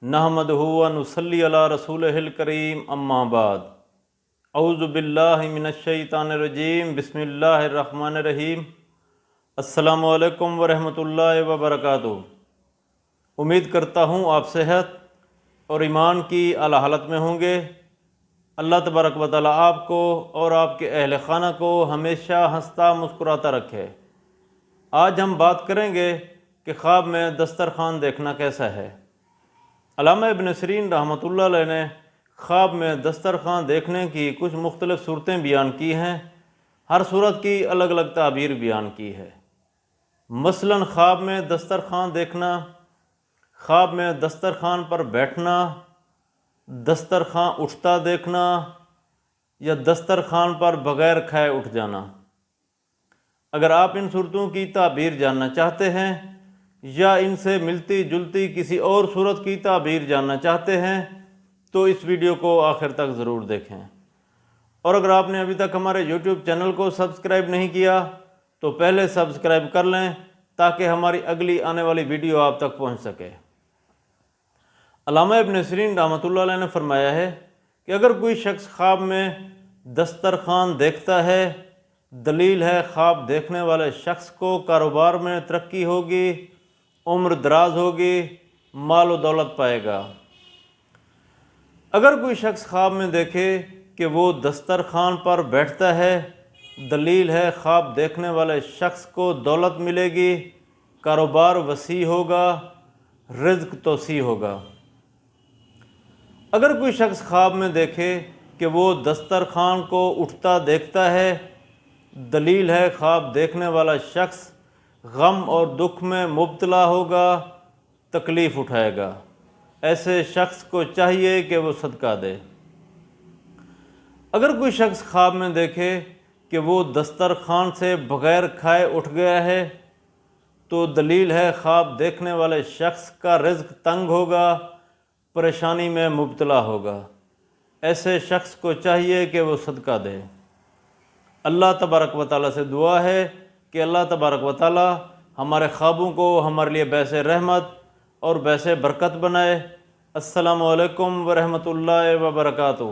نحمدہ و نصلی علی رسولہ کریم اما بعد اعوذ باللہ من الشیطان الرجیم بسم اللہ الرحمن الرحیم السلام علیکم ورحمۃ اللہ وبرکاتہ۔ امید کرتا ہوں آپ صحت اور ایمان کی اعلیٰ حالت میں ہوں گے۔ اللہ تبارک و تعالیٰ آپ کو اور آپ کے اہل خانہ کو ہمیشہ ہنستا مسکراتا رکھے۔ آج ہم بات کریں گے کہ خواب میں دسترخوان دیکھنا کیسا ہے۔ علامہ ابن سیرین رحمۃ اللہ علیہ نے خواب میں دسترخوان دیکھنے کی کچھ مختلف صورتیں بیان کی ہیں۔ ہر صورت کی الگ الگ تعبیر بیان کی ہے۔ مثلاً خواب میں دسترخوان دیکھنا، خواب میں دسترخوان پر بیٹھنا، دسترخوان اٹھتا دیکھنا یا دسترخوان پر بغیر کھائے اٹھ جانا۔ اگر آپ ان صورتوں کی تعبیر جاننا چاہتے ہیں یا ان سے ملتی جلتی کسی اور صورت کی تعبیر جاننا چاہتے ہیں تو اس ویڈیو کو آخر تک ضرور دیکھیں۔ اور اگر آپ نے ابھی تک ہمارے یوٹیوب چینل کو سبسکرائب نہیں کیا تو پہلے سبسکرائب کر لیں تاکہ ہماری اگلی آنے والی ویڈیو آپ تک پہنچ سکے۔ علامہ ابن سیرین رحمۃ اللہ علیہ نے فرمایا ہے کہ اگر کوئی شخص خواب میں دسترخوان دیکھتا ہے، دلیل ہے خواب دیکھنے والے شخص کو کاروبار میں ترقی ہوگی، عمر دراز ہوگی، مال و دولت پائے گا۔ اگر کوئی شخص خواب میں دیکھے کہ وہ دسترخوان پر بیٹھتا ہے، دلیل ہے خواب دیکھنے والے شخص کو دولت ملے گی، کاروبار وسیع ہوگا، رزق توسیع ہوگا۔ اگر کوئی شخص خواب میں دیکھے کہ وہ دسترخوان کو اٹھتا دیکھتا ہے، دلیل ہے خواب دیکھنے والا شخص غم اور دکھ میں مبتلا ہوگا، تکلیف اٹھائے گا۔ ایسے شخص کو چاہیے کہ وہ صدقہ دے۔ اگر کوئی شخص خواب میں دیکھے کہ وہ دسترخوان سے بغیر کھائے اٹھ گیا ہے تو دلیل ہے خواب دیکھنے والے شخص کا رزق تنگ ہوگا، پریشانی میں مبتلا ہوگا۔ ایسے شخص کو چاہیے کہ وہ صدقہ دے۔ اللہ تبارک و تعالیٰ سے دعا ہے کہ اللہ تبارک و تعالیٰ ہمارے خوابوں کو ہمارے لیے باعث رحمت اور باعث برکت بنائے۔ السلام علیکم ورحمۃ اللہ وبرکاتہ۔